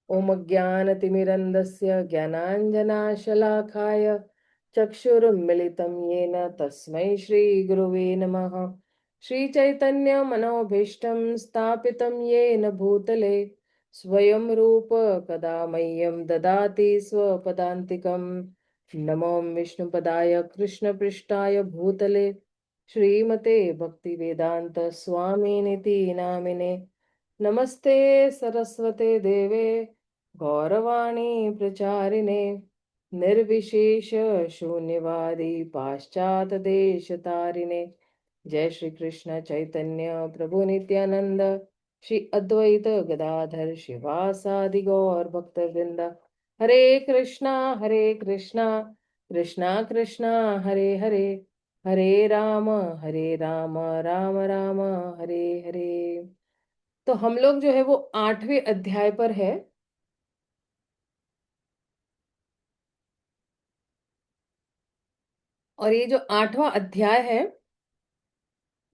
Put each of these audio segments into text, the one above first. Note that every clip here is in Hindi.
ओम ज्ञानतिमिरन्धस्य ज्ञानाञ्जनाशलाकाय चक्षुरुन्मिलितं येन तस्मै श्रीगुरुवे नमः। श्रीचैतन्यमनोभीष्टं स्थापितं येन भूतले स्वयं रूप कदा मह्यं ददाति स्वपदान्तिकम्। नमो विष्णुपदाय कृष्णपृष्ठाय भूतले श्रीमते भक्तिवेदांत स्वामिनिति नामिने। नमस्ते सरस्वते देवे गौरवाणी प्रचारिणे निर्विशेष शून्यवादी पाश्चात देश तारिणे। जय श्री कृष्ण चैतन्य प्रभु नित्यानंद श्री अद्वैत गदाधर शिवासादि गौर भक्त वृंद। हरे कृष्णा कृष्णा कृष्णा हरे हरे, हरे राम राम राम हरे हरे। तो हम लोग जो है वो 8वें अध्याय पर है। और ये जो 8वां अध्याय है,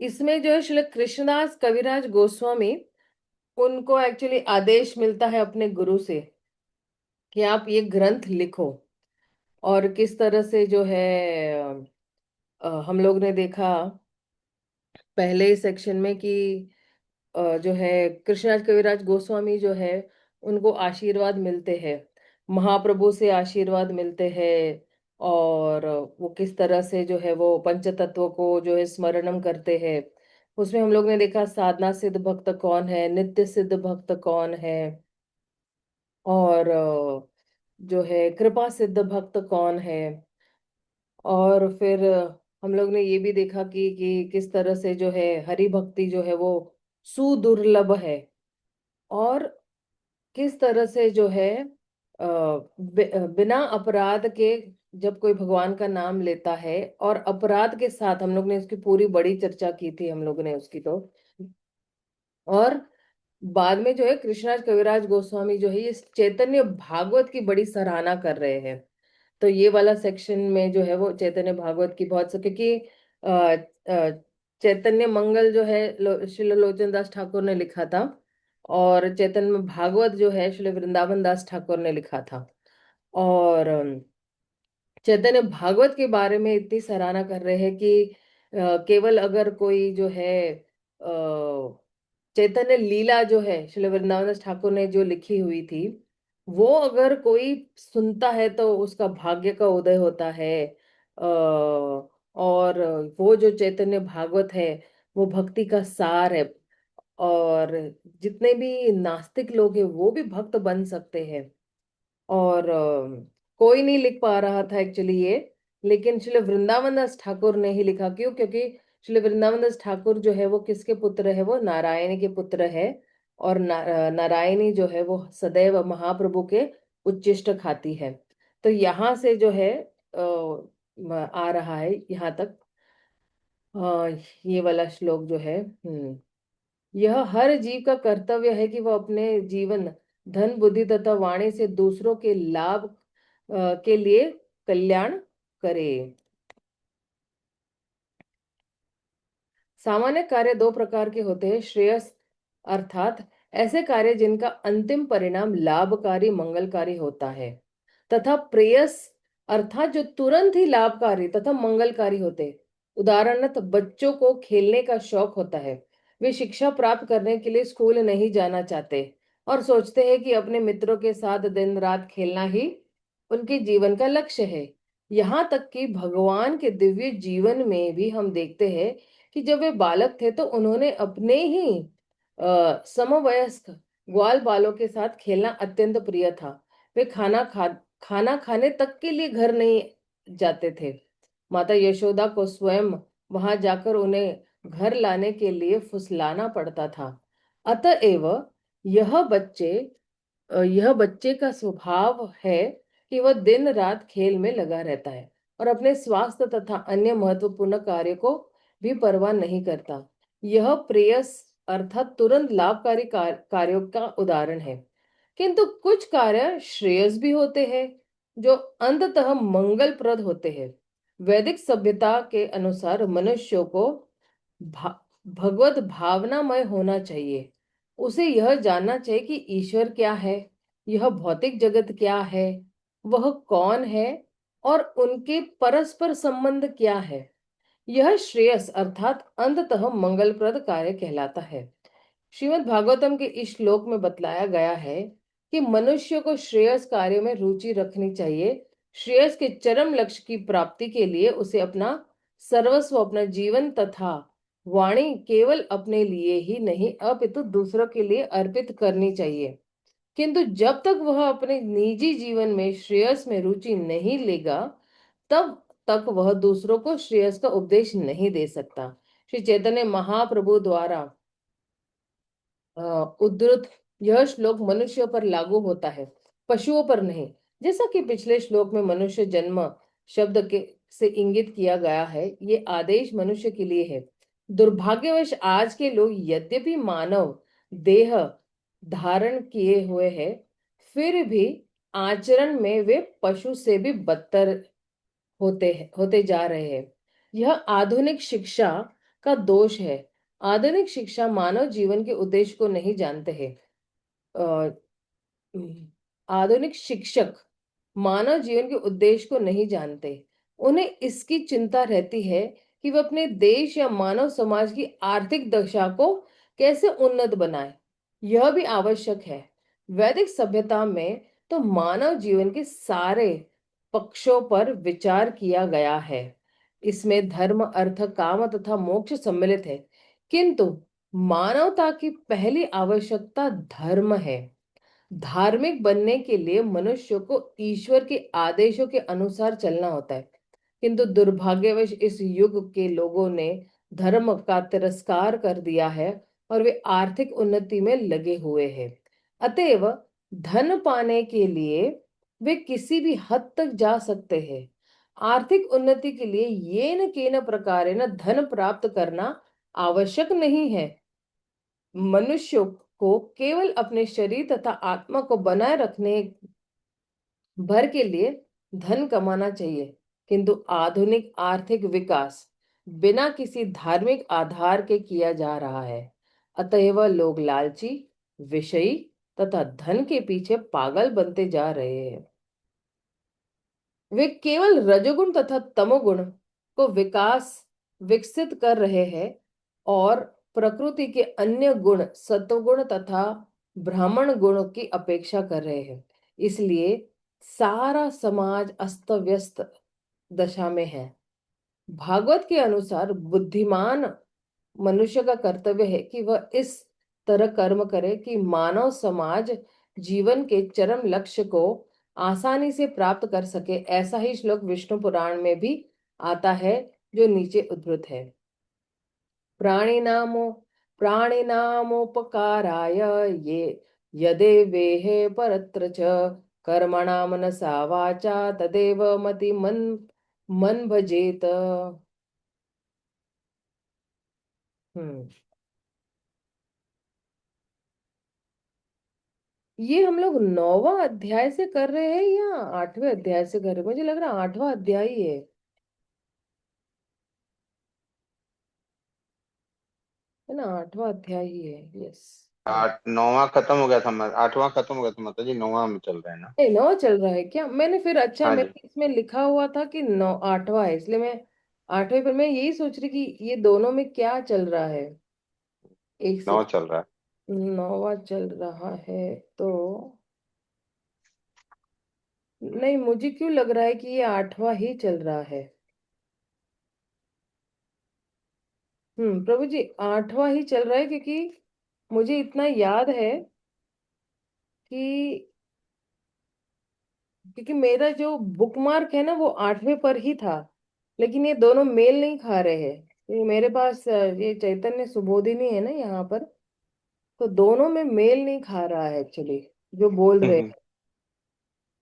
इसमें जो है श्री कृष्णदास कविराज गोस्वामी, उनको एक्चुअली आदेश मिलता है अपने गुरु से कि आप ये ग्रंथ लिखो। और किस तरह से जो है हम लोग ने देखा पहले सेक्शन में कि जो है कृष्णराज कविराज गोस्वामी जो है उनको आशीर्वाद मिलते हैं, महाप्रभु से आशीर्वाद मिलते हैं। और वो किस तरह से जो है वो पंच तत्व को जो है स्मरणम करते हैं। उसमें हम लोग ने देखा साधना सिद्ध भक्त कौन है, नित्य सिद्ध भक्त कौन है, और जो है कृपा सिद्ध भक्त कौन है। और फिर हम लोग ने ये भी देखा कि किस तरह से जो है हरि भक्ति जो है वो सुदुर्लभ है। और किस तरह से जो है बिना अपराध के जब कोई भगवान का नाम लेता है, और अपराध के साथ हम लोग ने इसकी पूरी बड़ी चर्चा की थी हम लोग ने उसकी तो। और बाद में जो है कृष्णराज कविराज गोस्वामी जो है ये चैतन्य भागवत की बड़ी सराहना कर रहे हैं। तो ये वाला सेक्शन में जो है वो चैतन्य भागवत की बहुत क्योंकि अ, चैतन्य मंगल जो है श्रील लोचन दास ठाकुर ने लिखा था, और चैतन्य भागवत जो है श्री वृंदावन दास ठाकुर ने लिखा था। और चैतन्य भागवत के बारे में इतनी सराहना कर रहे हैं कि केवल अगर कोई जो है चैतन्य लीला जो है श्री वृंदावन दास ठाकुर ने जो लिखी हुई थी, वो अगर कोई सुनता है तो उसका भाग्य का उदय होता है। और वो जो चैतन्य भागवत है वो भक्ति का सार है। और जितने भी नास्तिक लोग हैं वो भी भक्त बन सकते हैं। और कोई नहीं लिख पा रहा था एक्चुअली ये, लेकिन श्री वृंदावन दास ठाकुर ने ही लिखा। क्यों? क्योंकि श्री वृंदावन दास ठाकुर जो है वो किसके पुत्र है? वो नारायणी के पुत्र है। और नारायणी जो है वो सदैव महाप्रभु के उच्चिष्ट खाती है। तो यहाँ से जो है आ रहा है यहाँ तक। ये वाला श्लोक जो है, यह हर जीव का कर्तव्य है कि वह अपने जीवन, धन, बुद्धि तथा वाणी से दूसरों के लाभ के लिए कल्याण करे। सामान्य कार्य दो प्रकार के होते हैं। श्रेयस अर्थात ऐसे कार्य जिनका अंतिम परिणाम लाभकारी मंगलकारी होता है, तथा प्रेयस अर्थात जो तुरंत ही लाभकारी तथा मंगलकारी होते हैं। उदाहरणतः बच्चों को खेलने का शौक होता है। वे शिक्षा प्राप्त करने के लिए स्कूल नहीं जाना चाहते और सोचते हैं कि अपने मित्रों के साथ दिन रात खेलना ही उनके जीवन का लक्ष्य है। यहाँ तक कि भगवान के दिव्य जीवन में भी हम देखते हैं कि जब वे बालक थे तो उन्होंने अपने ही समवयस्क ग्वाल बालों के साथ खेलना अत्यंत प्रिय था। वे खाना खाने तक के लिए घर नहीं जाते थे। माता यशोदा को स्वयं वहां जाकर उन्हें घर लाने के लिए फुसलाना पड़ता था। अतएव यह बच्चे यह बच्चे का स्वभाव है कि वह दिन रात खेल में लगा रहता है और अपने स्वास्थ्य तथा अन्य महत्वपूर्ण कार्य को भी परवाह नहीं करता। यह प्रेयस अर्थात तुरंत लाभकारी कार्यों का उदाहरण है। किंतु कुछ कार्य श्रेयस भी होते हैं जो अंततः मंगलप्रद होते हैं। वैदिक सभ्यता के अनुसार मनुष्यों को भा, भगवत भावनामय होना चाहिए। उसे यह जानना चाहिए कि ईश्वर क्या है, यह भौतिक जगत क्या है, वह कौन है, और उनके परस्पर संबंध क्या है। यह श्रेयस अर्थात अंततः मंगलप्रद कार्य कहलाता है। श्रीमद् भागवतम के इस श्लोक में बतलाया गया है कि मनुष्य को श्रेयस कार्य में रुचि रखनी चाहिए। श्रेयस के चरम लक्ष्य की प्राप्ति के लिए उसे अपना सर्वस्व, अपना जीवन तथा वाणी केवल अपने लिए ही नहीं अपितु दूसरों के लिए अर्पित करनी चाहिए। किंतु जब तक वह अपने निजी जीवन में श्रेयस में रुचि नहीं लेगा, तब तक वह दूसरों को श्रेयस का उपदेश नहीं दे सकता। श्री चैतन्य महाप्रभु द्वारा उद्धृत यह श्लोक मनुष्यों पर लागू होता है, पशुओं पर नहीं। जैसा कि पिछले श्लोक में मनुष्य जन्म शब्द के से इंगित किया गया है, ये आदेश मनुष्य के लिए है। दुर्भाग्यवश आज के लोग यद्यपि मानव देह धारण किए हुए हैं, फिर भी आचरण में वे पशु से भी बदतर होते जा रहे हैं। यह आधुनिक शिक्षा का दोष है। आधुनिक शिक्षा मानव जीवन के उद्देश्य को नहीं जानते हैं। अ, आधुनिक शिक्षक मानव जीवन के उद्देश्य को नहीं जानते। उन्हें इसकी चिंता रहती है कि वह अपने देश या मानव समाज की आर्थिक दशा को कैसे उन्नत बनाए। यह भी आवश्यक है। वैदिक सभ्यता में तो मानव जीवन के सारे पक्षों पर विचार किया गया है। इसमें धर्म, अर्थ, काम तथा मोक्ष सम्मिलित है। किंतु मानवता की पहली आवश्यकता धर्म है। धार्मिक बनने के लिए मनुष्य को ईश्वर के आदेशों के अनुसार चलना होता है। किंतु दुर्भाग्यवश इस युग के लोगों ने धर्म का तिरस्कार कर दिया है और वे आर्थिक उन्नति में लगे हुए हैं। अतएव धन पाने के लिए वे किसी भी हद तक जा सकते हैं। आर्थिक उन्नति के लिए येन केन प्रकारेण धन प्राप्त करना आवश्यक नहीं है। मनुष्य को केवल अपने शरीर तथा आत्मा को बनाए रखने भर के लिए धन कमाना चाहिए। किंतु आधुनिक आर्थिक विकास बिना किसी धार्मिक आधार के किया जा रहा है। अतएव लोग लालची, विषयी तथा धन के पीछे पागल बनते जा रहे हैं। वे केवल रजोगुण तथा तमोगुण को विकसित कर रहे हैं और प्रकृति के अन्य गुण, सत्वगुण तथा ब्राह्मण गुण की अपेक्षा कर रहे हैं। इसलिए सारा समाज अस्त व्यस्त दशा में है। भागवत के अनुसार बुद्धिमान मनुष्य का कर्तव्य है कि वह इस तरह कर्म करे कि मानव समाज जीवन के चरम लक्ष्य को आसानी से प्राप्त कर सके। ऐसा ही श्लोक विष्णु पुराण में भी आता है, जो नीचे उद्धृत है। प्राणिनामो प्राणिनामोपकाराय ये यदेवेह परत्र च कर्मणा मनसा वाचा तदेव मति मन भजेत। हम्म ये हम लोग 9वां अध्याय से कर रहे हैं या 8वें अध्याय से कर रहे हैं? मुझे लग रहा है 8वां अध्याय ही है ना? 8वां अध्याय ही है। यस। आठ नौवां खत्म हो गया था, आठवां खत्म हो गया था माता जी, नौवां में चल रहे हैं ना। नहीं, 9 चल रहा है क्या? मैंने फिर अच्छा, हाँ जी। मैंने इसमें लिखा हुआ था कि 9 8वां है, इसलिए मैं 8वें पर मैं यही सोच रही कि ये दोनों में क्या चल रहा है। एक नौ सेकंड। चल रहा है। 9वां चल रहा है तो नहीं, मुझे क्यों लग रहा है कि ये 8वां ही चल रहा है। प्रभु जी, 8वां ही चल रहा है, क्योंकि मुझे इतना याद है कि मेरा जो बुकमार्क है ना वो 8वें पर ही था। लेकिन ये दोनों मेल नहीं खा रहे हैं। ये मेरे पास ये चैतन्य सुबोधिनी है ना यहाँ पर, तो दोनों में मेल नहीं खा रहा है एक्चुअली, जो बोल रहे हैं।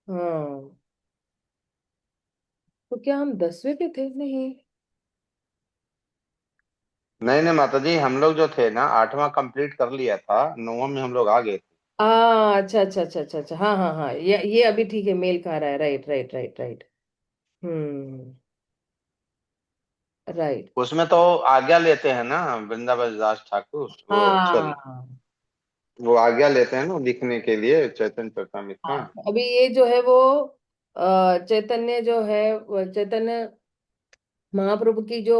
हाँ, तो क्या हम 10वें पे थे? नहीं। नहीं नहीं माता जी, हम लोग जो थे ना आठवां कंप्लीट कर लिया था, नौवां में हम लोग आ गए थे। अच्छा अच्छा अच्छा अच्छा अच्छा, हाँ हाँ हाँ, ये अभी ठीक है, मेल खा रहा है। Right right right right. Hmm. Right. उसमें तो आज्ञा लेते हैं ना वृंदावन दास ठाकुर, वो एक्चुअल। हाँ वो आज्ञा लेते हैं ना लिखने के लिए चैतन्य चरितमृत हाँ, में। तो अभी ये जो है वो चैतन्य जो है वो चैतन्य महाप्रभु की जो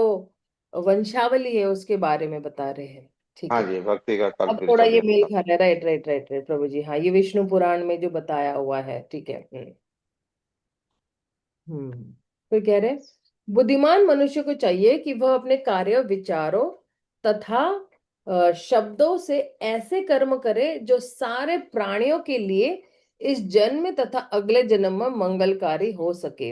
वंशावली है उसके बारे में बता रहे हैं। ठीक हाँ है। जी, भक्ति का अब कल्पित थोड़ा ये चलित मेल था। खा रहा है। राइट राइट राइट राइट प्रभु जी, हाँ ये विष्णु पुराण में जो बताया हुआ है। ठीक है। हम्म। तो कह रहे बुद्धिमान मनुष्य को चाहिए कि वह अपने कार्य विचारों तथा शब्दों से ऐसे कर्म करे जो सारे प्राणियों के लिए इस जन्म में तथा अगले जन्म में मंगलकारी हो सके।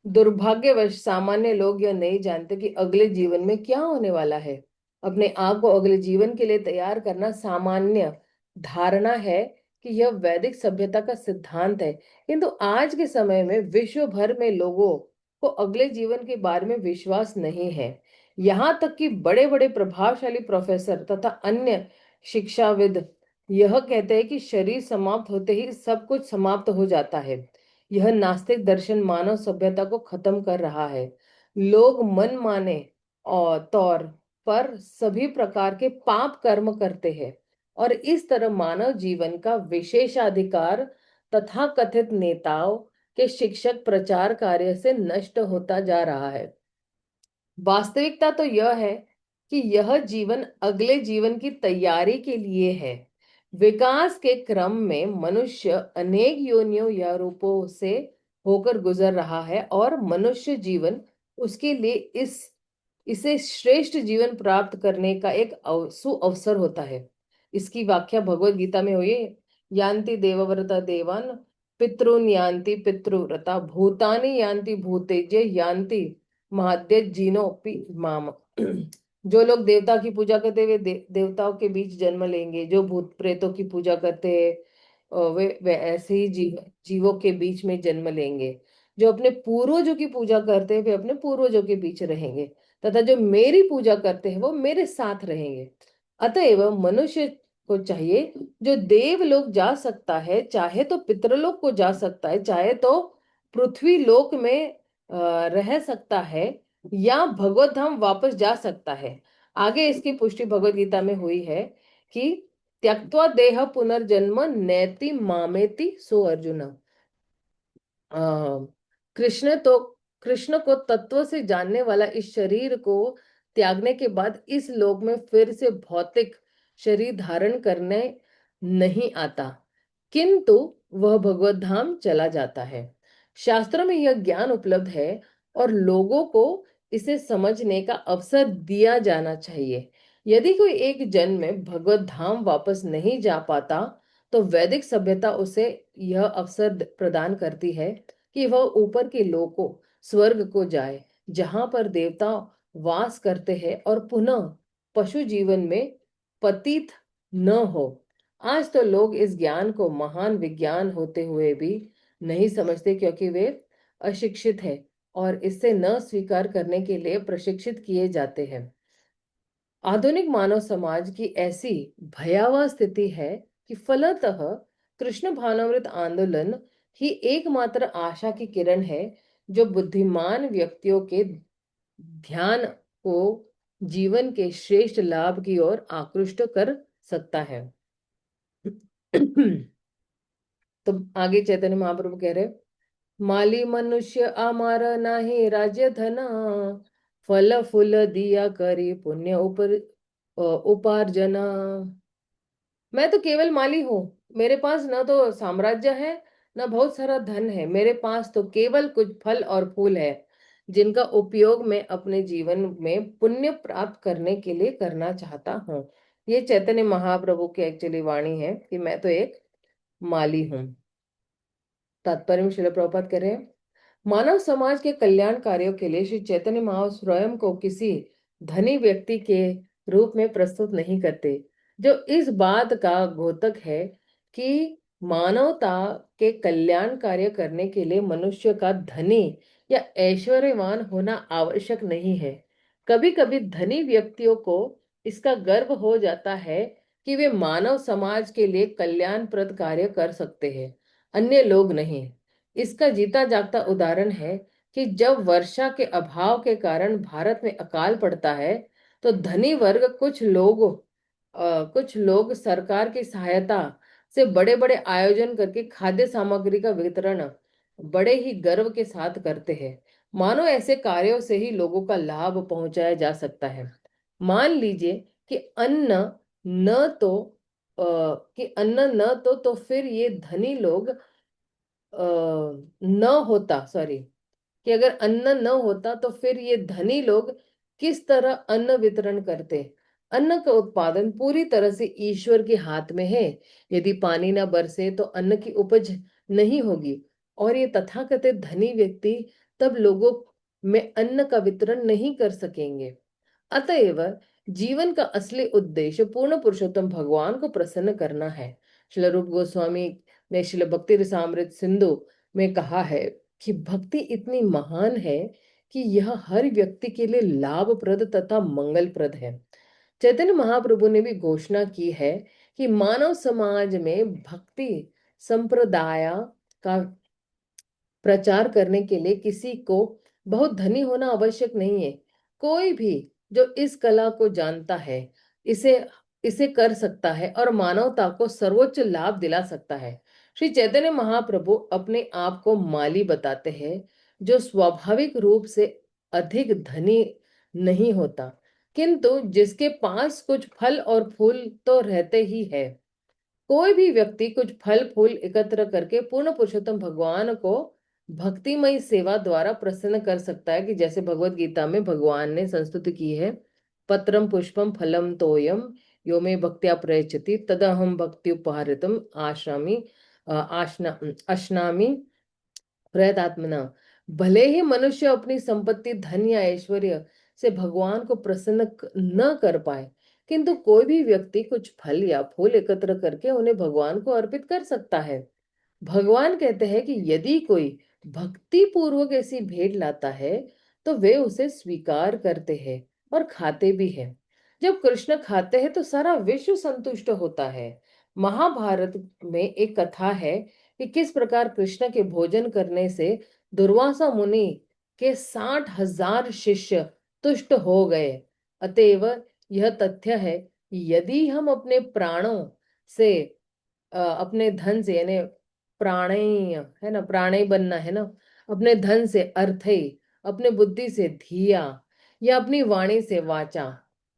दुर्भाग्यवश सामान्य लोग यह नहीं जानते कि अगले जीवन में क्या होने वाला है। अपने आप को अगले जीवन के लिए तैयार करना सामान्य धारणा है कि यह वैदिक सभ्यता का सिद्धांत है, किंतु आज के समय में विश्व भर में लोगों को अगले जीवन के बारे में विश्वास नहीं है। यहाँ तक कि बड़े बड़े प्रभावशाली प्रोफेसर तथा अन्य शिक्षाविद यह कहते हैं कि शरीर समाप्त होते ही सब कुछ समाप्त हो जाता है। यह नास्तिक दर्शन मानव सभ्यता को खत्म कर रहा है। लोग मन माने और तौर पर सभी प्रकार के पाप कर्म करते हैं और इस तरह मानव जीवन का विशेषाधिकार तथा कथित नेताओं के शिक्षक प्रचार कार्य से नष्ट होता जा रहा है। वास्तविकता तो यह है कि यह जीवन अगले जीवन की तैयारी के लिए है। विकास के क्रम में मनुष्य अनेक योनियों या रूपों से होकर गुजर रहा है और मनुष्य जीवन उसके लिए इसे श्रेष्ठ जीवन प्राप्त करने का एक सुअवसर होता है। इसकी व्याख्या भगवत गीता में हुई है। यान्ति देवव्रता देवान पितॄन यान्ति पितृव्रता भूतानि यान्ति भूतेज्य यान्ति महाद्य जीनोपि माम। जो लोग देवता की पूजा करते हैं वे देवताओं के बीच जन्म लेंगे। जो भूत प्रेतों की पूजा करते हैं वे ऐसे ही जीवों के बीच में जन्म लेंगे। जो अपने पूर्वजों की पूजा करते हैं वे अपने पूर्वजों के बीच रहेंगे तथा जो मेरी पूजा करते हैं वो मेरे साथ रहेंगे। अतएव मनुष्य को चाहिए जो देवलोक जा सकता है, चाहे तो पितरलोक को जा सकता है, चाहे तो पृथ्वी लोक में रह सकता है या भगवत धाम वापस जा सकता है। आगे इसकी पुष्टि भगवत गीता में हुई है कि त्यक्त्वा देह पुनर्जन्म नैति मामेति सो अर्जुन। आ, कृष्ण तो कृष्ण को तत्व से जानने वाला इस शरीर को त्यागने के बाद इस लोक में फिर से भौतिक शरीर धारण करने नहीं आता, किंतु वह भगवत धाम चला जाता है। शास्त्रों में यह ज्ञान उपलब्ध है और लोगों को इसे समझने का अवसर दिया जाना चाहिए। यदि कोई एक जन्म में भगवत धाम वापस नहीं जा पाता तो वैदिक सभ्यता उसे यह अवसर प्रदान करती है कि वह ऊपर के लोकों स्वर्ग को जाए, जहां पर देवता वास करते हैं और पुनः पशु जीवन में पतित न हो। आज तो लोग इस ज्ञान को महान विज्ञान होते हुए भी नहीं समझते, क्योंकि वे अशिक्षित हैं और इसे न स्वीकार करने के लिए प्रशिक्षित किए जाते हैं। आधुनिक मानव समाज की ऐसी भयावह स्थिति है कि फलतः कृष्ण भावनामृत आंदोलन ही एकमात्र आशा की किरण है जो बुद्धिमान व्यक्तियों के ध्यान को जीवन के श्रेष्ठ लाभ की ओर आकृष्ट कर सकता है। तो आगे चैतन्य महाप्रभु कह रहे माली मनुष्य अमार नाही राज्य धन फल फूल दिया करी पुण्य उपार्जना। मैं तो केवल माली हूँ। मेरे पास न तो साम्राज्य है न बहुत सारा धन है। मेरे पास तो केवल कुछ फल और फूल है जिनका उपयोग मैं अपने जीवन में पुण्य प्राप्त करने के लिए करना चाहता हूँ। ये चैतन्य महाप्रभु की एक्चुअली वाणी है कि मैं तो एक माली हूँ। तात्पर्य में श्रील प्रभुपाद कह रहे हैं मानव समाज के कल्याण कार्यों के लिए श्री चैतन्य महाप्रभु स्वयं को किसी धनी व्यक्ति के रूप में प्रस्तुत नहीं करते, जो इस बात का घोतक है कि मानवता के कल्याण कार्य करने के लिए मनुष्य का धनी या ऐश्वर्यवान होना आवश्यक नहीं है। कभी कभी धनी व्यक्तियों को इसका गर्व हो जाता है कि वे मानव समाज के लिए कल्याणप्रद कार्य कर सकते हैं, अन्य लोग नहीं। इसका जीता जागता उदाहरण है कि जब वर्षा के अभाव के कारण भारत में अकाल पड़ता है तो धनी वर्ग कुछ लोग कुछ लोग सरकार की सहायता से बड़े बड़े आयोजन करके खाद्य सामग्री का वितरण बड़े ही गर्व के साथ करते हैं, मानो ऐसे कार्यों से ही लोगों का लाभ पहुंचाया जा सकता है। मान लीजिए कि अन्न न तो कि अन्न न तो फिर ये धनी लोग न होता, सॉरी, कि अगर अन्न न होता तो फिर ये धनी लोग किस तरह अन्न वितरण करते। अन्न का उत्पादन पूरी तरह से ईश्वर के हाथ में है। यदि पानी न बरसे तो अन्न की उपज नहीं होगी, और ये तथाकथित धनी व्यक्ति तब लोगों में अन्न का वितरण नहीं कर सकेंगे। अतएव जीवन का असली उद्देश्य पूर्ण पुरुषोत्तम भगवान को प्रसन्न करना है। श्रील रूप गोस्वामी ने श्रील भक्ति रसामृत सिंधु में कहा है कि भक्ति इतनी महान है कि यह हर व्यक्ति के लिए लाभप्रद तथा मंगलप्रद है। चैतन्य महाप्रभु ने भी घोषणा की है कि मानव समाज में भक्ति संप्रदाय का प्रचार करने के लिए किसी को बहुत धनी होना आवश्यक नहीं है। कोई भी जो इस कला को जानता है, इसे इसे कर सकता है और मानवता को सर्वोच्च लाभ दिला सकता है। श्री चैतन्य महाप्रभु अपने आप को माली बताते हैं, जो स्वाभाविक रूप से अधिक धनी नहीं होता, किंतु जिसके पास कुछ फल और फूल तो रहते ही है। कोई भी व्यक्ति कुछ फल फूल एकत्र करके पूर्ण पुरुषोत्तम भगवान को भक्तिमय सेवा द्वारा प्रसन्न कर सकता है, कि जैसे भगवत गीता में भगवान ने संस्तुति की है, पत्रम पुष्पम फलम तोयम यो मे भक्त्या प्रयच्छति तदहम भक्ति उपहारितम आश्रामी अश्नामी प्रयतात्मना। भले ही मनुष्य अपनी संपत्ति धन या ऐश्वर्य से भगवान को प्रसन्न न कर पाए, किंतु कोई भी व्यक्ति कुछ फल या फूल एकत्र करके उन्हें भगवान को अर्पित कर सकता है। भगवान कहते हैं कि यदि कोई भक्ति पूर्वक ऐसी भेंट लाता है तो वे उसे स्वीकार करते हैं और खाते भी हैं। जब कृष्ण खाते हैं तो सारा विश्व संतुष्ट होता है। महाभारत में एक कथा है कि किस प्रकार कृष्ण के भोजन करने से दुर्वासा मुनि के 60,000 शिष्य तुष्ट हो गए। अतएव यह तथ्य है कि यदि हम अपने प्राणों से अपने धन से, यानी प्राणेय है ना, प्राणेय बनना है ना, अपने धन से अर्थे, अपने बुद्धि से धिया, या अपनी वाणी से वाचा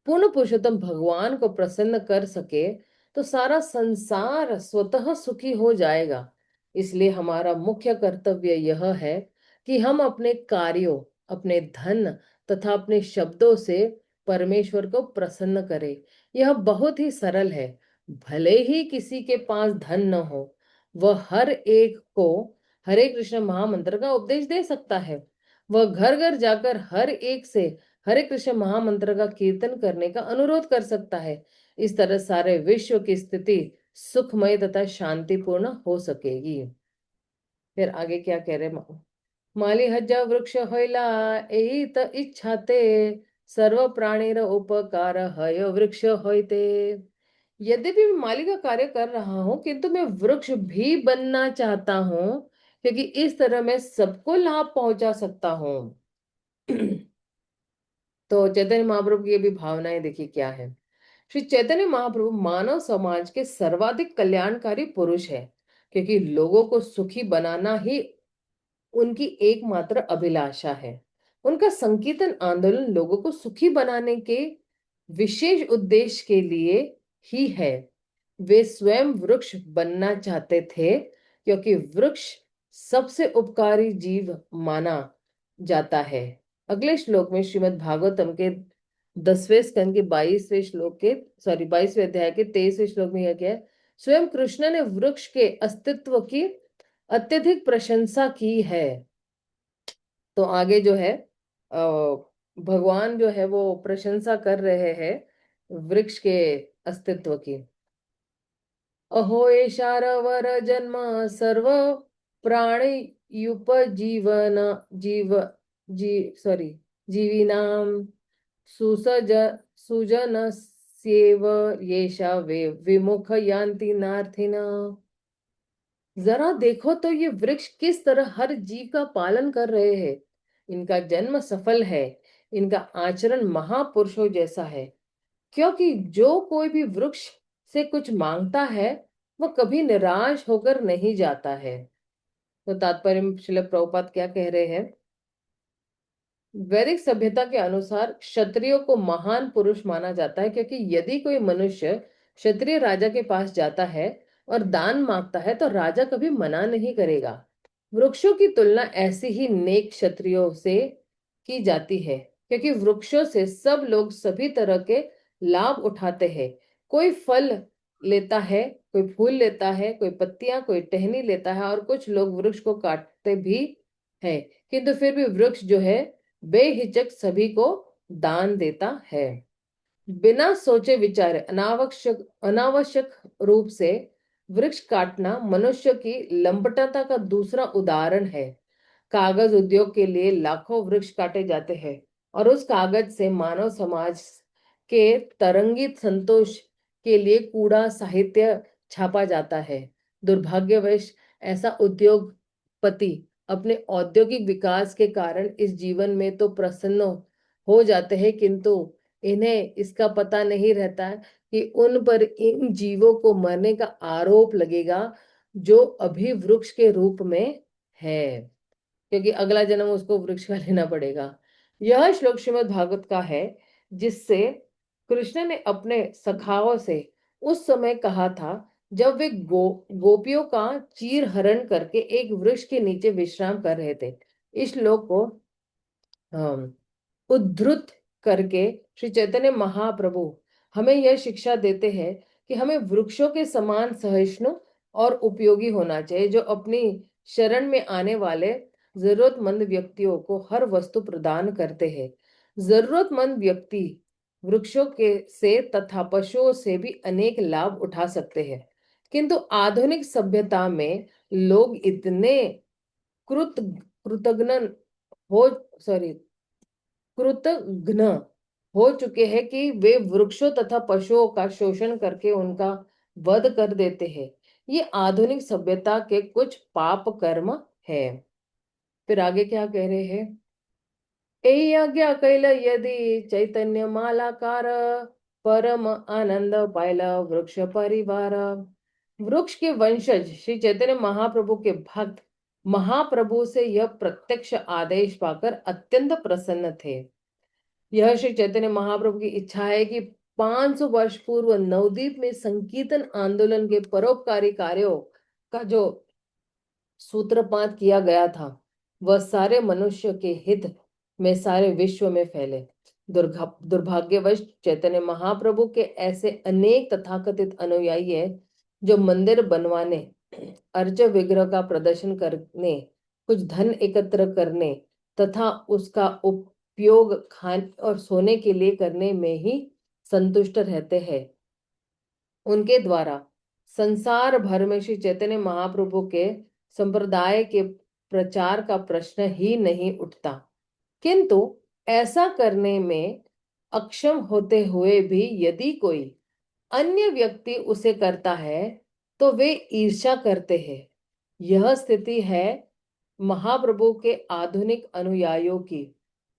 पूर्ण पुरुषोत्तम भगवान को प्रसन्न कर सके तो सारा संसार स्वतः सुखी हो जाएगा। इसलिए हमारा मुख्य कर्तव्य यह है कि हम अपने कार्यों, अपने धन तथा अपने शब्दों से परमेश्वर को प्रसन्न करें। यह बहुत ही सरल है। भले ही किसी के पास धन न हो, वह हर एक को हरे कृष्ण महामंत्र का उपदेश दे सकता है। वह घर घर जाकर हर एक से हरे कृष्ण महामंत्र का कीर्तन करने का अनुरोध कर सकता है। इस तरह सारे विश्व की स्थिति सुखमय तथा शांतिपूर्ण हो सकेगी। फिर आगे क्या कह रहे माली हज्जा वृक्ष होइला एई त इच्छाते सर्व प्राणीर उपकार हय वृक्ष होइते। यद्यपि मैं माली का कार्य कर रहा हूं, किंतु मैं वृक्ष भी बनना चाहता हूं, क्योंकि इस तरह मैं सबको लाभ पहुंचा सकता हूं। तो चैतन्य महाप्रभु की ये भी भावनाएं देखिए क्या है। श्री चैतन्य महाप्रभु मानव समाज के सर्वाधिक कल्याणकारी पुरुष है, क्योंकि लोगों को सुखी बनाना ही उनकी एकमात्र अभिलाषा है। उनका संकीर्तन आंदोलन लोगों को सुखी बनाने के विशेष उद्देश्य के लिए ही है। वे स्वयं वृक्ष बनना चाहते थे, क्योंकि वृक्ष सबसे उपकारी जीव माना जाता है। अगले श्लोक में श्रीमद् भागवतम के 10वें स्कंद के 22वें श्लोक के, सॉरी, 22वें अध्याय के 23वें श्लोक में यह क्या है, स्वयं कृष्ण ने वृक्ष के अस्तित्व की अत्यधिक प्रशंसा की है। तो आगे जो है भगवान जो है वो प्रशंसा कर रहे हैं वृक्ष के अस्तित्व की। अहो एषारवर जन्म सर्व प्राणी उपजीवन जीव जी सॉरी जीविनाम सुसज सुजन सेव येषा वे विमुख यान्ति नार्थिना। जरा देखो तो ये वृक्ष किस तरह हर जीव का पालन कर रहे हैं। इनका जन्म सफल है, इनका आचरण महापुरुषों जैसा है। क्योंकि जो कोई भी वृक्ष से कुछ मांगता है वह कभी निराश होकर नहीं जाता है। तो तात्पर्य में श्रील प्रभुपाद क्या कह रहे हैं? वैदिक सभ्यता के अनुसार क्षत्रियो को महान पुरुष माना जाता है, क्योंकि यदि कोई मनुष्य क्षत्रिय राजा के पास जाता है और दान मांगता है तो राजा कभी मना नहीं करेगा। वृक्षों की तुलना ऐसे ही नेक क्षत्रियों से की जाती है, क्योंकि वृक्षों से सब लोग सभी तरह के लाभ उठाते हैं। कोई फल लेता है, कोई फूल लेता है, कोई पत्तियां, कोई टहनी लेता है, और कुछ लोग वृक्ष को काटते भी है, किंतु फिर भी वृक्ष जो है बेहिचक सभी को दान देता है। बिना सोचे विचारे अनावश्यक अनावश्यक रूप से वृक्ष काटना मनुष्य की लंपटता का दूसरा उदाहरण है। कागज उद्योग के लिए लाखों वृक्ष काटे जाते हैं, और उस कागज से मानव समाज के तरंगित संतोष के लिए कूड़ा साहित्य छापा जाता है। दुर्भाग्यवश ऐसा उद्योगपति अपने औद्योगिक विकास के कारण इस जीवन में तो प्रसन्न हो जाते हैं, किंतु इन्हें इसका पता नहीं रहता कि उन पर इन जीवों को मरने का आरोप लगेगा जो अभी वृक्ष के रूप में है, क्योंकि अगला जन्म उसको वृक्ष का लेना पड़ेगा। यह श्लोक श्रीमद् भागवत का है, जिससे कृष्ण ने अपने सखाओं से उस समय कहा था जब वे गोपियों का चीर हरण करके एक वृक्ष के नीचे विश्राम कर रहे थे। इस श्लोक को उद्धृत करके श्री चैतन्य महाप्रभु हमें यह शिक्षा देते हैं कि हमें वृक्षों के समान सहिष्णु और उपयोगी होना चाहिए, जो अपनी शरण में आने वाले जरूरतमंद व्यक्तियों को हर वस्तु प्रदान करते हैं। जरूरतमंद व्यक्ति वृक्षों के से तथा पशुओं से भी अनेक लाभ उठा सकते हैं, किंतु आधुनिक सभ्यता में लोग इतने कृतघ्न हो सॉरी कृतघ्न हो चुके हैं कि वे वृक्षों तथा पशुओं का शोषण करके उनका वध कर देते हैं। ये आधुनिक सभ्यता के कुछ पाप कर्म है। फिर आगे क्या कह रहे हैं? यज्ञ कैल यदि चैतन्य मालाकार, परम आनंद पायला वृक्ष परिवार। वृक्ष के वंशज श्री चैतन्य महाप्रभु के भक्त महाप्रभु से यह प्रत्यक्ष आदेश पाकर अत्यंत प्रसन्न थे। यह श्री चैतन्य महाप्रभु की इच्छा है कि 500 वर्ष पूर्व नवदीप में संकीर्तन आंदोलन के परोपकारी कार्यों का जो सूत्रपात किया गया था वह सारे मनुष्य के हित में सारे विश्व में फैले। दुर्भाग्यवश चैतन्य महाप्रभु के ऐसे अनेक तथाकथित अनुयायी हैं जो मंदिर बनवाने, अर्च विग्रह का प्रदर्शन करने, कुछ धन एकत्र करने तथा उसका उपयोग खाने और सोने के लिए करने में ही संतुष्ट रहते हैं। उनके द्वारा संसार भर में श्री चैतन्य महाप्रभु के संप्रदाय के प्रचार का प्रश्न ही नहीं उठता, किंतु ऐसा करने में अक्षम होते हुए भी यदि कोई अन्य व्यक्ति उसे करता है तो वे ईर्ष्या करते हैं। यह स्थिति है महाप्रभु के आधुनिक अनुयायियों की।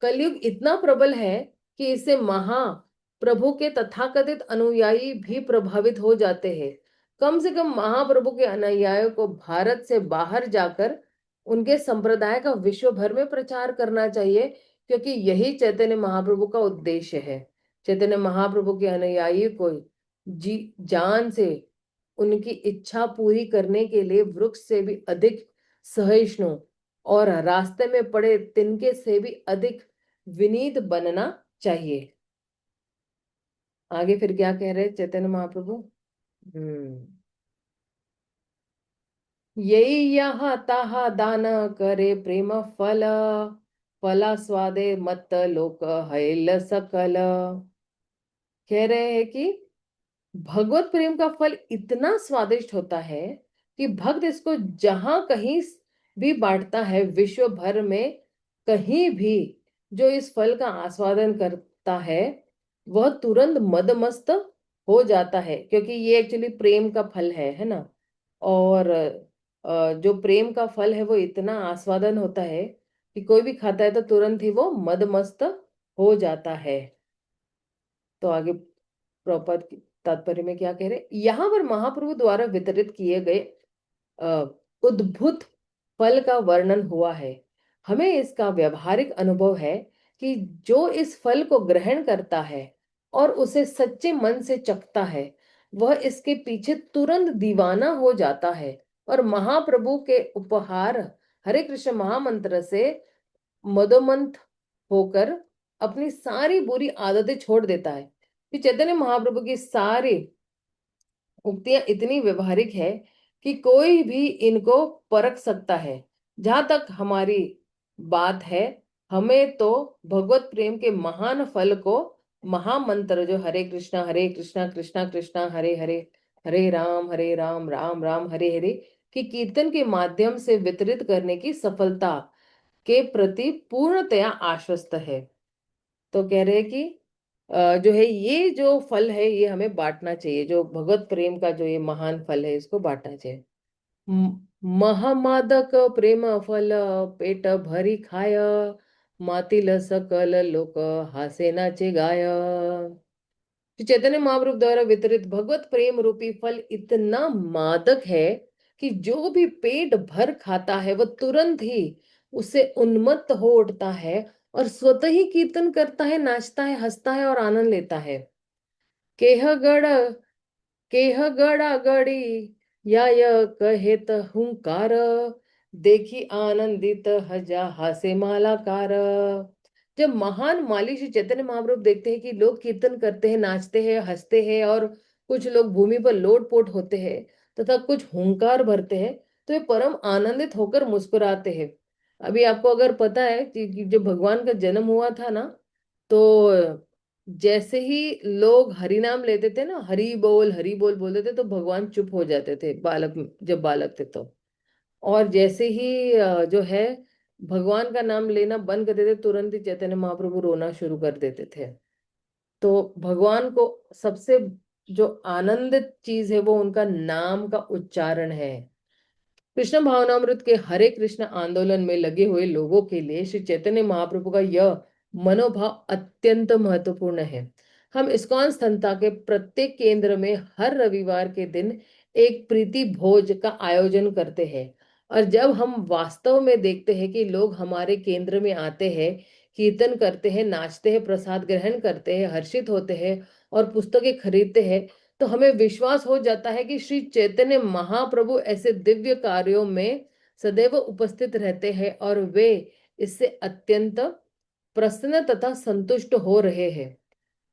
कलयुग इतना प्रबल है कि इससे महाप्रभु के तथाकथित अनुयायी भी प्रभावित हो जाते हैं। कम से कम महाप्रभु के अनुयायियों को भारत से बाहर जाकर उनके संप्रदाय का विश्व भर में प्रचार करना चाहिए, क्योंकि यही चैतन्य महाप्रभु का उद्देश्य है। चैतन्य महाप्रभु के अनुयायी को जी जान से उनकी इच्छा पूरी करने के लिए वृक्ष से भी अधिक सहिष्णु और रास्ते में पड़े तिनके से भी अधिक विनीत बनना चाहिए। आगे फिर क्या कह रहे चैतन्य महाप्रभु? यही यहाँ ताहा दान करे प्रेम फल, फला स्वादे मत लोक हैल सकल। कह रहे हैं कि भगवत प्रेम का फल इतना स्वादिष्ट होता है कि भक्त इसको जहां कहीं भी बांटता है, विश्व भर में कहीं भी जो इस फल का आस्वादन करता है वह तुरंत मदमस्त हो जाता है, क्योंकि ये एक्चुअली प्रेम का फल है ना। और जो प्रेम का फल है वो इतना आस्वादन होता है कि कोई भी खाता है तो तुरंत ही वो मदमस्त हो जाता है। तो आगे प्रभुपाद की तात्पर्य में क्या कह रहे, यहाँ पर महाप्रभु द्वारा वितरित किए गए अ, उद्भुत फल का वर्णन हुआ है। हमें इसका व्यवहारिक अनुभव है कि जो इस फल को ग्रहण करता है और उसे सच्चे मन से चखता है, वह इसके पीछे तुरंत दीवाना हो जाता है और महाप्रभु के उपहार हरे कृष्ण महामंत्र से मदोमंथ होकर अपनी सारी बुरी आदतें छोड़ देता है। कि चैतन्य महाप्रभु की सारी उक्तियां इतनी व्यवहारिक है कि कोई भी इनको परख सकता है। जहां तक हमारी बात है, हमें तो भगवत प्रेम के महान फल को महामंत्र जो हरे कृष्णा कृष्णा कृष्णा हरे हरे, हरे राम राम राम हरे हरे की कीर्तन के माध्यम से वितरित करने की सफलता के प्रति पूर्णतया आश्वस्त है। तो कह रहे हैं कि जो है ये जो फल है ये हमें बांटना चाहिए, जो भगवत प्रेम का जो ये महान फल है इसको बांटना चाहिए। महामादक प्रेम फल पेट भरी खाय, मातिल सकल लोक हासे नाचे गाय। श्री चैतन्य महाप्रभु द्वारा वितरित भगवत प्रेम रूपी फल इतना मादक है कि जो भी पेट भर खाता है वह तुरंत ही उससे उन्मत्त हो उठता है और स्वतः ही कीर्तन करता है, नाचता है, हंसता है और आनंद लेता है। केह गढ़ केह गड़ा गड़ी या कहेत हुंकार, देखी आनंदित हजा हासे मालाकार। जब महान माली श्री चैतन्य महाप्रभु देखते हैं कि लोग कीर्तन करते हैं, नाचते हैं, हंसते हैं और कुछ लोग भूमि पर लोटपोट होते हैं तथा कुछ हुंकार भरते हैं, तो वे परम आनंदित होकर मुस्कुराते हैं। अभी आपको अगर पता है कि जब भगवान का जन्म हुआ था ना, तो जैसे ही लोग हरि नाम लेते थे ना, हरि बोल बोलते थे, तो भगवान चुप हो जाते थे, बालक जब बालक थे तो। और जैसे ही जो है भगवान का नाम लेना बंद कर देते, तुरंत ही चैतन्य महाप्रभु रोना शुरू कर देते थे। तो भगवान को सबसे जो आनंदित चीज है वो उनका नाम का उच्चारण है। कृष्ण भावनामृत के हरे कृष्ण आंदोलन में लगे हुए लोगों के लिए श्री चैतन्य महाप्रभु का यह मनोभाव अत्यंत महत्वपूर्ण है। हम इस्कॉन संस्था के प्रत्येक केंद्र में हर रविवार के दिन एक प्रीति भोज का आयोजन करते हैं। और जब हम वास्तव में देखते हैं कि लोग हमारे केंद्र में आते हैं, कीर्तन करते हैं, नाचते हैं, प्रसाद ग्रहण करते हैं, हर्षित होते हैं और पुस्तकें खरीदते हैं, तो हमें विश्वास हो जाता है कि श्री चैतन्य महाप्रभु ऐसे दिव्य कार्यों में सदैव उपस्थित रहते हैं और वे इससे अत्यंत प्रसन्न तथा संतुष्ट हो रहे हैं।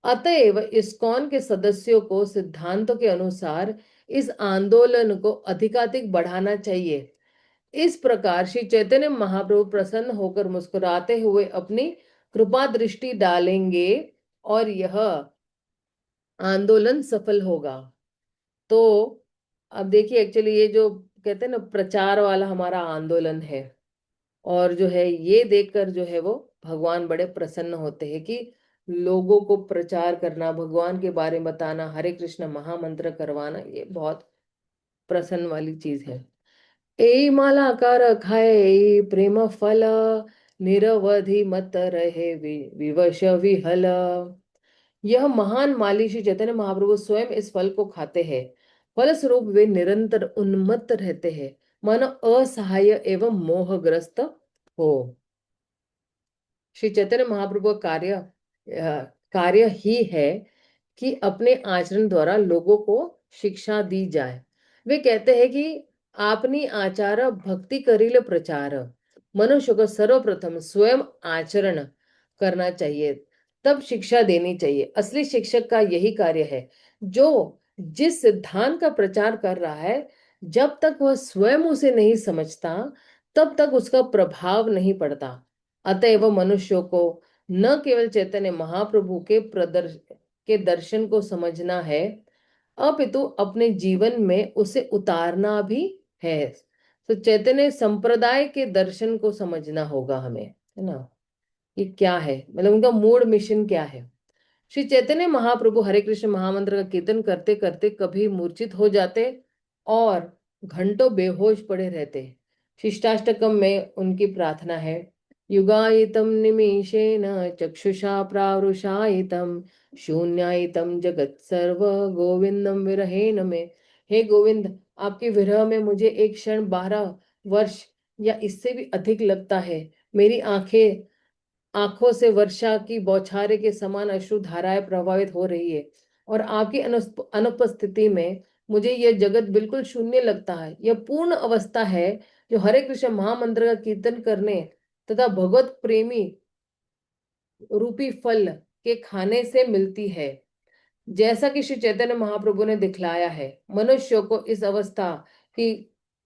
अतएव इस्कॉन के सदस्यों को सिद्धांतों के अनुसार इस आंदोलन को अधिकाधिक बढ़ाना चाहिए। इस प्रकार श्री चैतन्य महाप्रभु प्रसन्न होकर मुस्कुराते हुए अपनी कृपा दृष्टि डालेंगे और यह आंदोलन सफल होगा। तो अब देखिए, एक्चुअली ये जो कहते हैं ना प्रचार वाला हमारा आंदोलन है, और जो है ये देखकर जो है वो भगवान बड़े प्रसन्न होते हैं कि लोगों को प्रचार करना, भगवान के बारे में बताना, हरे कृष्ण महामंत्र करवाना, ये बहुत प्रसन्न वाली चीज है। ए मालाकार खाए प्रेम फल, निरवधि मत रहे विवश विहल। यह महान माली श्री चैतन्य महाप्रभु स्वयं इस फल को खाते हैं। फलस्वरूप वे निरंतर उन्मत्त रहते हैं, मानो असहाय एवं मोहग्रस्त हो। श्री चैतन्य महाप्रभु का कार्य ही है कि अपने आचरण द्वारा लोगों को शिक्षा दी जाए। वे कहते हैं कि आपनी आचार भक्ति करिल प्रचार। मनुष्य को सर्वप्रथम स्वयं आचरण करना चाहिए, तब शिक्षा देनी चाहिए। असली शिक्षक का यही कार्य है। जो जिस सिद्धांत का प्रचार कर रहा है, जब तक वह स्वयं उसे नहीं समझता, तब तक उसका प्रभाव नहीं पड़ता। अतएव मनुष्यों को न केवल चैतन्य महाप्रभु के दर्शन को समझना है, अपितु अपने जीवन में उसे उतारना भी है। तो चैतन्य संप्रदाय के दर्शन को समझना होगा हमें, है ना, कि क्या है, मतलब उनका मूड मिशन क्या है। श्री चैतन्य महाप्रभु हरे कृष्ण महामंत्र का कीर्तन करते करते कभी मूर्छित हो जाते और घंटों बेहोश पड़े रहते। शिष्टाष्टकम में उनकी प्रार्थना है, युगायितं निमेषेन चक्षुषा प्रावृषायितं शून्यायितं जगत् सर्व गोविंदम विरहेण में। हे गोविंद, आपके विरह में मुझे एक क्षण 12 वर्ष या इससे भी अधिक लगता है। मेरी आंखों से वर्षा की बौछारें के समान अश्रु धाराएं प्रभावित हो रही है, और आपकी अनुपस्थिति में मुझे यह जगत बिल्कुल शून्य लगता है। यह पूर्ण अवस्था है जो हरे कृष्ण महामंत्र का कीर्तन करने तथा भगवत प्रेमी रूपी फल के खाने से मिलती है। जैसा कि श्री चैतन्य महाप्रभु ने दिखलाया है, मनुष्य को इस अवस्था की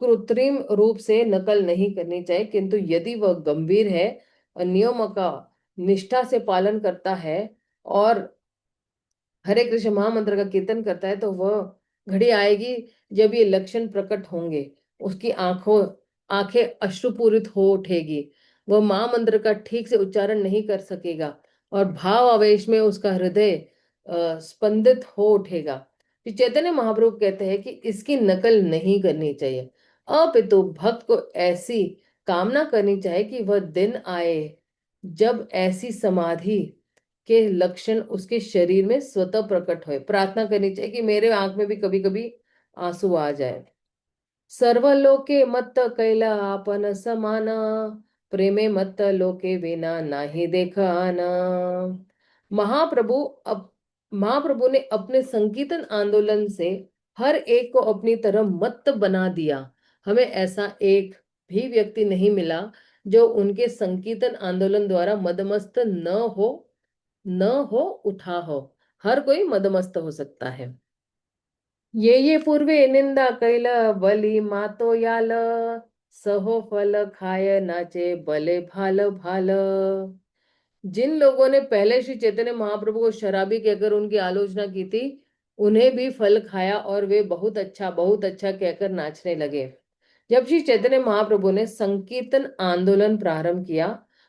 कृत्रिम रूप से नकल नहीं करनी चाहिए, किंतु यदि वह गंभीर है और नियमों का निष्ठा से पालन करता है और हरे कृष्ण महामंत्र का कीर्तन करता है, तो वह घड़ी आएगी जब ये लक्षण प्रकट होंगे। उसकी आंखें अश्रुपूरित हो उठेगी। वह महामंत्र का ठीक से उच्चारण नहीं कर सकेगा और भाव आवेश में उसका हृदय स्पंदित हो उठेगा। श्री चैतन्य महाप्रभु कहते हैं कि इसकी नकल नहीं करनी चाहिए, अपितु भक्त को ऐसी कामना करनी चाहिए कि वह दिन आए जब ऐसी समाधि के लक्षण उसके शरीर में स्वतः प्रकट होए। प्रार्थना करनी चाहिए कि मेरे आंख में भी कभी कभी आंसू आ जाए। सर्वलोके मत्त कैलापन समाना, प्रेमे मत्त लोके विना नाही देखाना। महाप्रभु अब महाप्रभु ने अपने संकीर्तन आंदोलन से हर एक को अपनी तरह मत्त बना दिया। हमें ऐसा एक भी व्यक्ति नहीं मिला जो उनके संकीर्तन आंदोलन द्वारा मदमस्त न हो उठा हो। हर कोई मदमस्त हो सकता है। ये पूर्वे निंदा कैल बलि मातो याल, सहो फल खाय नाचे बले भाल भाल। जिन लोगों ने पहले श्री चैतन्य महाप्रभु को शराबी कहकर उनकी आलोचना की थी, उन्हें भी फल खाया और वे बहुत अच्छा कहकर नाचने लगे। जब श्री चैतन्य महाप्रभु ने संकीर्तन आंदोलन प्रारंभ किया,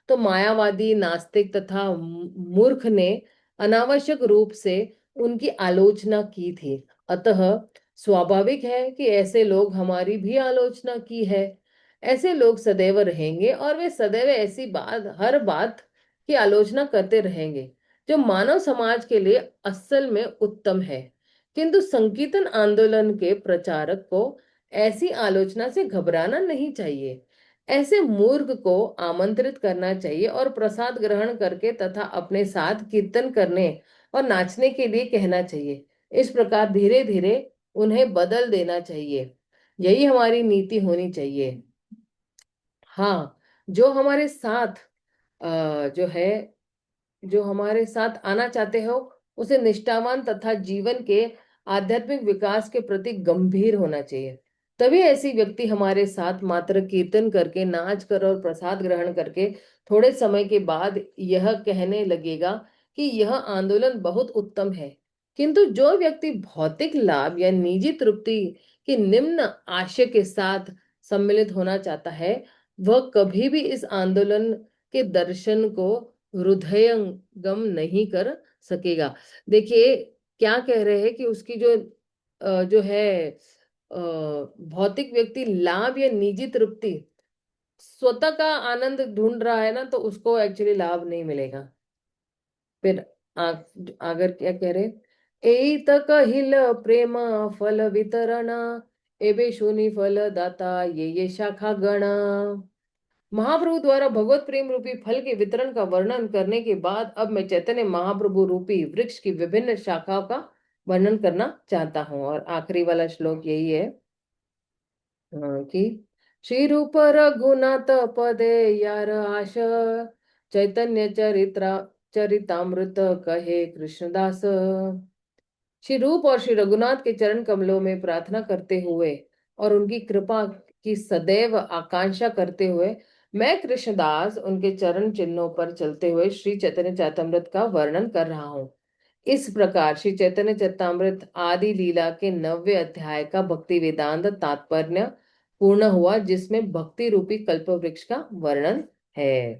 तो मायावादी, नास्तिक तथा मूर्ख ने अनावश्यक रूप से उनकी आलोचना की थी। अतः स्वाभाविक है कि ऐसे लोग हमारी भी आलोचना की है। ऐसे लोग सदैव रहेंगे और वे सदैव ऐसी हर बात की आलोचना करते रहेंगे जो मानव समाज के लिए असल में उत्तम है। किंतु संकीर्तन आंदोलन के प्रचारक को ऐसी आलोचना से घबराना नहीं चाहिए। ऐसे मूर्ख को आमंत्रित करना चाहिए और प्रसाद ग्रहण करके तथा अपने साथ कीर्तन करने और नाचने के लिए कहना चाहिए। इस प्रकार धीरे धीरे उन्हें बदल देना चाहिए। यही हमारी नीति होनी चाहिए। हाँ, जो हमारे साथ जो है जो हमारे साथ आना चाहते हो, उसे निष्ठावान तथा जीवन के आध्यात्मिक विकास के प्रति गंभीर होना चाहिए। तभी ऐसी व्यक्ति हमारे साथ मात्र कीर्तन करके, नाच कर और प्रसाद ग्रहण करके थोड़े समय के बाद यह कहने लगेगा कि यह आंदोलन बहुत उत्तम है। किंतु जो व्यक्ति भौतिक लाभ या निजी तृप्ति की निम्न आशय के साथ सम्मिलित होना चाहता है, वह कभी भी इस आंदोलन के दर्शन को हृदयंगम नहीं कर सकेगा। देखिए, क्या कह रहे हैं कि उसकी जो है भौतिक व्यक्ति लाभ या निजी तृप्ति, स्वतः का आनंद ढूंढ रहा है ना, तो उसको एक्चुअली लाभ नहीं मिलेगा। फिर अगर क्या कह रहे, एत कहिल प्रेम फल वितरण, एबे शूनि फल दाता ये शाखा गण। महाप्रभु द्वारा भगवत प्रेम रूपी फल के वितरण का वर्णन करने के बाद अब मैं चैतन्य महाप्रभु रूपी वृक्ष की विभिन्न शाखाओं का वर्णन करना चाहता हूँ। और आखिरी वाला श्लोक यही है कि श्री रूप रघुनाथ पदे यार आश, चैतन्य चरितामृत कहे कृष्णदास। श्री रूप और श्री रघुनाथ के चरण कमलों में प्रार्थना करते हुए और उनकी कृपा की सदैव आकांक्षा करते हुए मैं कृष्णदास उनके चरण चिन्हों पर चलते हुए श्री चैतन्य चरितामृत का वर्णन कर रहा हूँ। इस प्रकार श्री चैतन्य चरितामृत आदि लीला के 9वें अध्याय का भक्ति वेदांत तात्पर्य पूर्ण हुआ, जिसमें भक्ति रूपी कल्प वृक्ष का वर्णन है।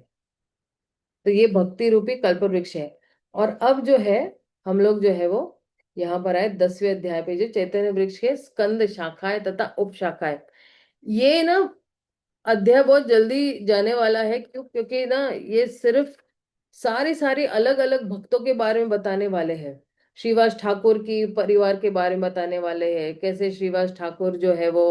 तो ये भक्ति रूपी कल्प वृक्ष है। और अब जो है, हम लोग जो है वो यहाँ पर आए 10वें अध्याय पे, जो चैतन्य वृक्ष के स्कंद शाखाएं तथा उप शाखाएं। ये ना अध्याय बहुत जल्दी जाने वाला है, क्यों? क्योंकि ना ये सिर्फ सारी सारी अलग अलग भक्तों के बारे में बताने वाले हैं। श्रीवास ठाकुर की परिवार के बारे में बताने वाले हैं, कैसे श्रीवास ठाकुर जो है वो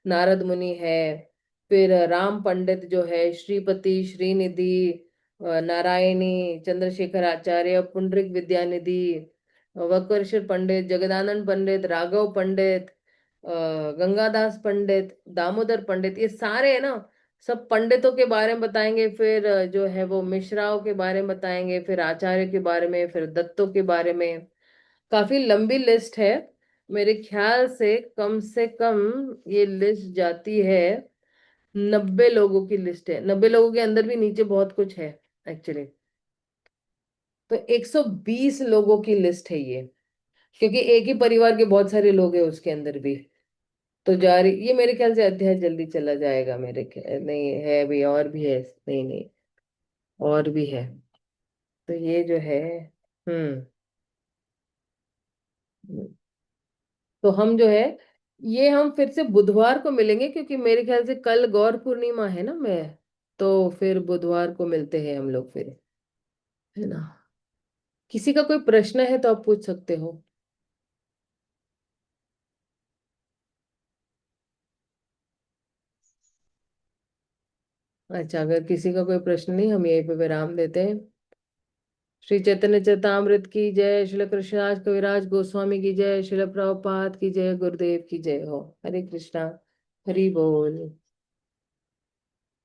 नारद मुनि है। फिर राम पंडित जो है, श्रीपति, श्रीनिधि, नारायणी, चंद्रशेखर आचार्य, पुंडरीक विद्यानिधि, वक्रेश्वर पंडित, जगदानंद पंडित, राघव पंडित, गंगादास पंडित, दामोदर पंडित, ये सारे है ना, सब पंडितों के बारे में बताएंगे। फिर जो है वो मिश्राओं के बारे में बताएंगे, फिर आचार्य के बारे में, फिर दत्तों के बारे में। काफी लंबी लिस्ट है। मेरे ख्याल से कम ये लिस्ट जाती है, 90 लोगों की लिस्ट है। 90 लोगों के अंदर भी नीचे बहुत कुछ है एक्चुअली। तो 120 लोगों की लिस्ट है ये, क्योंकि एक ही परिवार के बहुत सारे लोग हैं उसके अंदर भी। तो जारी, ये मेरे ख्याल से अध्याय जल्दी चला जाएगा मेरे ख्याल, नहीं है भी, और भी है, नहीं नहीं, और भी है। तो ये जो है, हम्म, तो हम जो है, ये हम फिर से बुधवार को मिलेंगे, क्योंकि मेरे ख्याल से कल गौर पूर्णिमा है ना, मैं, तो फिर बुधवार को मिलते हैं हम लोग फिर, है ना? किसी का कोई प्रश्न है तो आप पूछ सकते हो। अच्छा, अगर किसी का कोई प्रश्न नहीं, हम यहीं पे विराम देते हैं। श्री चैतन्य चरितामृत की जय, श्रील कृष्णदास कविराज गोस्वामी की जय, श्रील प्रभुपाद की जय, गुरुदेव की जय हो। हरे कृष्णा, हरि बोल।